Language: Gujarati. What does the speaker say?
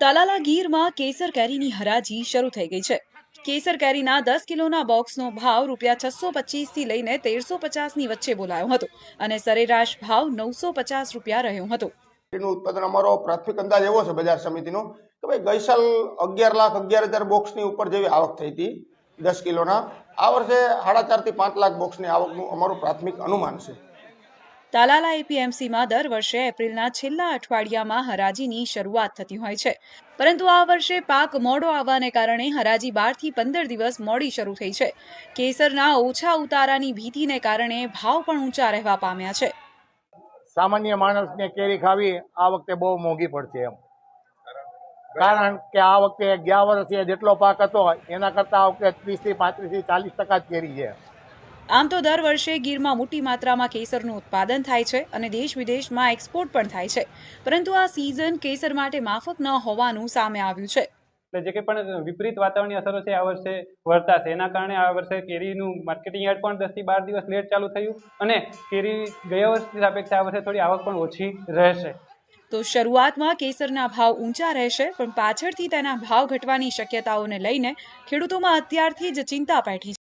તાલાલા ગીરમાં કેસર કેરીની હરાજી શરૂ થઈ ગઈ છે। કેસર કેરીના 10 કિલોના બોક્સનો ભાવ ₹625 થી લઈને ₹1350ની વચ્ચે બોલાયો હતો અને સરેરાશ ભાવ ₹950 રહ્યો હતો। ઉત્પાદન અમારો પ્રાથમિક અંદાજ એવો છે બજાર સમિતિનો કે ભાઈ ગઈ સાલ 11,11,000 બોક્સની ઉપર જેવી આવક થઈ હતી 10 કિલોના। આ વર્ષે 4.5 થી 5 લાખ બોક્સની આવકનું અમારું પ્રાથમિક અનુમાન છે। તાલાલા એપીએમસીમાં દર વર્ષે એપ્રિલના છેલ્લા અઠવાડિયામાં હરાજીની શરૂઆત થતી હોય છે, પરંતુ આ વર્ષે પાક મોડો આવવાને કારણે હરાજી 12 થી 15 દિવસ મોડી શરૂ થઈ છે। કેસરના ઓછા ઉતારાની ભીતિને કારણે ભાવ પણ ઊંચા રહેવા પામ્યા છે। સામાન્ય માણસને કેરી ખાવી આ વખતે બહુ મોંઘી પડશે કારણ કે આ વખતે ગયા વર્ષે જેટલો પાક હતો એના કરતાં આ વખતે 30 થી 35 થી 40% જ કેરી છે। આમ તો દર વર્ષે ગીરમાં મોટી માત્રામાં કેસરનું ઉત્પાદન થાય છે અને દેશ વિદેશમાં એક્સપોર્ટ પણ થાય છે, પરંતુ આ સિઝન કેસર માટે માફક ન હોવાનું સામે આવ્યું છે। જે કંઈ પણ વિપરીત વાતાવરણની અસરો છે આ વર્ષે વર્તાશે, એના કારણે આ વર્ષે કેરીનું માર્કેટિંગ યાર્ડ પણ 10 થી 12 દિવસ લેટ ચાલુ થયું અને કેરી ગયા વર્ષની સાપેક્ષે આ વર્ષે થોડી આવક પણ ઓછી રહેશે। તો શરૂઆતમાં કેસરના ભાવ ઊંચા રહેશે, પણ પાછળથી તેના ભાવ ઘટવાની શક્યતાઓને લઈને ખેડૂતોમાં અત્યારથી જ ચિંતા પેઠી છે।